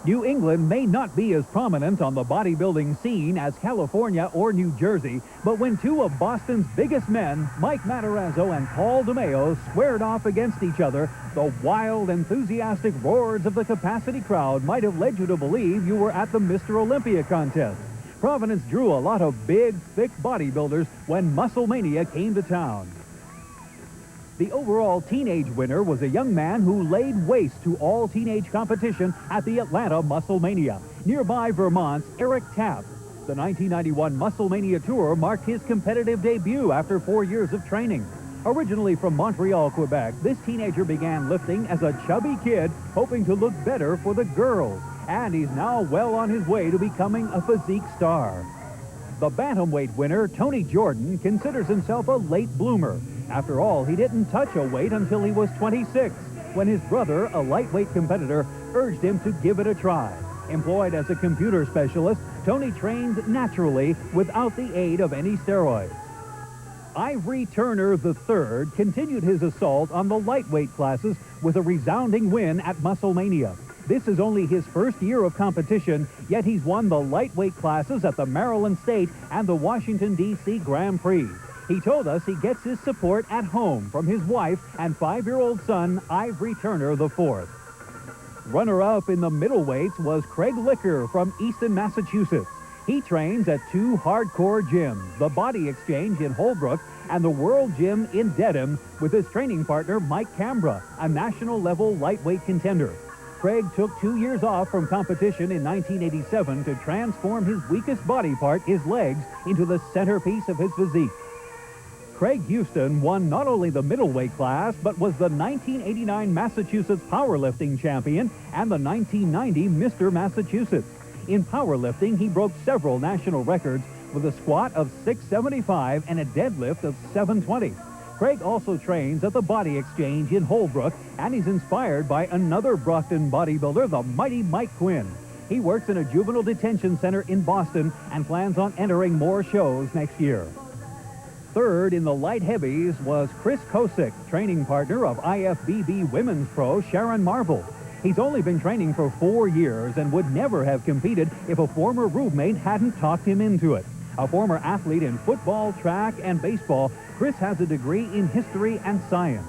New England may not be as prominent on the bodybuilding scene as California or New Jersey, but when two of Boston's biggest men, Mike Matarazzo and Paul DeMayo, squared off against each other, the wild, enthusiastic roars of the capacity crowd might have led you to believe you were at the Mr. Olympia contest. Providence drew a lot of big, thick bodybuilders when Musclemania came to town. The overall teenage winner was a young man who laid waste to all teenage competition at the Atlanta Musclemania. Nearby Vermont's Eric Tapp. The 1991 Musclemania Tour marked his competitive debut after 4 years of training. Originally from Montreal, Quebec, this teenager began lifting as a chubby kid, hoping to look better for the girls. And he's now well on his way to becoming a physique star. The bantamweight winner, Tony Jordan, considers himself a late bloomer. After all, he didn't touch a weight until he was 26, when his brother, a lightweight competitor, urged him to give it a try. Employed as a computer specialist, Tony trained naturally without the aid of any steroids. Ivory Turner III continued his assault on the lightweight classes with a resounding win at Musclemania. This is only his first year of competition, yet he's won the lightweight classes at the Maryland State and the Washington, D.C. Grand Prix. He told us he gets his support at home from his wife and 5-year-old son, Ivory Turner IV. Runner-up in the middleweights was Craig Licker from Easton, Massachusetts. He trains at two hardcore gyms, the Body Exchange in Holbrook and the World Gym in Dedham, with his training partner, Mike Cambra, a national-level lightweight contender. Craig took 2 years off from competition in 1987 to transform his weakest body part, his legs, into the centerpiece of his physique. Craig Houston won not only the middleweight class, but was the 1989 Massachusetts powerlifting champion and the 1990 Mr. Massachusetts. In powerlifting, he broke several national records with a squat of 675 and a deadlift of 720. Craig also trains at the Body Exchange in Holbrook, and he's inspired by another Brockton bodybuilder, the mighty Mike Quinn. He works in a juvenile detention center in Boston and plans on entering more shows next year. Third in the light heavies was Chris Kosick, training partner of IFBB Women's Pro Sharon Marble. He's only been training for 4 years and would never have competed if a former roommate hadn't talked him into it. A former athlete in football, track, and baseball, Chris has a degree in history and science.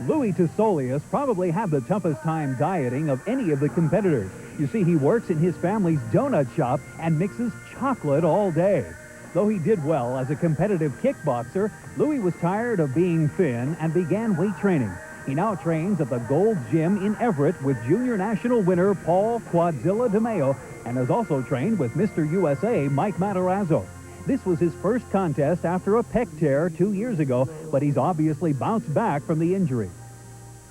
Louis Tussolius probably had the toughest time dieting of any of the competitors. You see, he works in his family's donut shop and mixes chocolate all day. Though he did well as a competitive kickboxer, Louis was tired of being thin and began weight training. He now trains at the Gold's Gym in Everett with junior national winner Paul Quadzilla DeMayo and has also trained with Mr. USA Mike Matarazzo. This was his first contest after a pec tear 2 years ago, but he's obviously bounced back from the injury.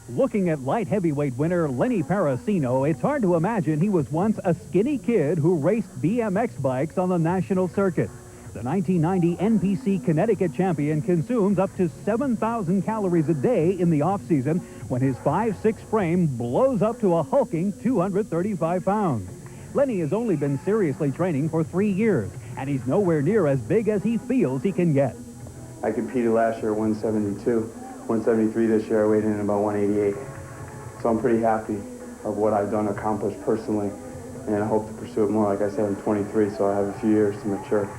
Looking at light heavyweight winner Lenny Parasino, it's hard to imagine he was once a skinny kid who raced BMX bikes on the national circuit. The 1990 NPC Connecticut champion consumes up to 7,000 calories a day in the off-season when his 5'6" frame blows up to a hulking 235 pounds. Lenny has only been seriously training for 3 years, and he's nowhere near as big as he feels he can get. I competed last year at 172, 173 this year. I weighed in about 188. So I'm pretty happy of what I've done, accomplished personally, and I hope to pursue it more. Like I said, I'm 23, so I have a few years to mature.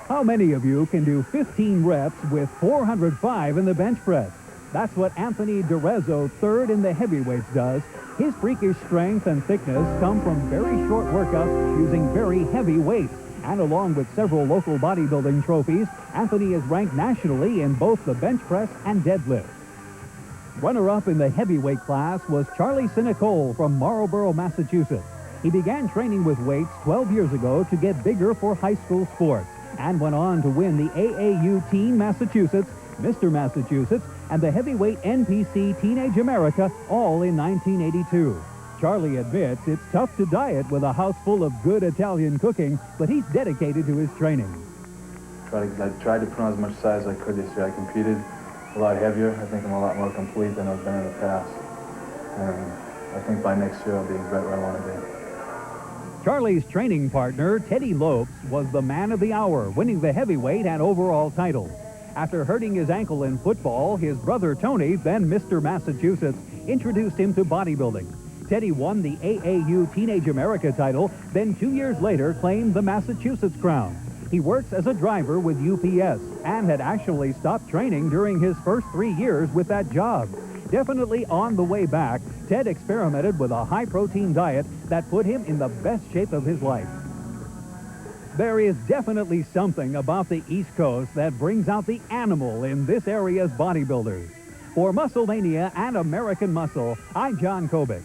How many of you can do 15 reps with 405 in the bench press? That's what Anthony DeRezzo, third in the heavyweights, does. His freakish strength and thickness come from very short workouts using very heavy weights. And along with several local bodybuilding trophies, Anthony is ranked nationally in both the bench press and deadlift. Runner-up in the heavyweight class was Charlie Sinicole from Marlborough, Massachusetts. He began training with weights 12 years ago to get bigger for high school sports, and went on to win the AAU Teen Massachusetts, Mr. Massachusetts, and the heavyweight NPC Teenage America, all in 1982. Charlie admits it's tough to diet with a house full of good Italian cooking, but he's dedicated to his training. I tried to put on as much size as I could this year. I competed a lot heavier. I think I'm a lot more complete than I've been in the past. And I think by next year I'll be right where I want to be. Charlie's training partner, Teddy Lopes, was the man of the hour, winning the heavyweight and overall title. After hurting his ankle in football, his brother Tony, then Mr. Massachusetts, introduced him to bodybuilding. Teddy won the AAU Teenage America title, then 2 years later claimed the Massachusetts crown. He works as a driver with UPS and had actually stopped training during his first 3 years with that job. Definitely on the way back, Ted experimented with a high-protein diet that put him in the best shape of his life. There is definitely something about the East Coast that brings out the animal in this area's bodybuilders. For Musclemania and American Muscle, I'm John Kobick.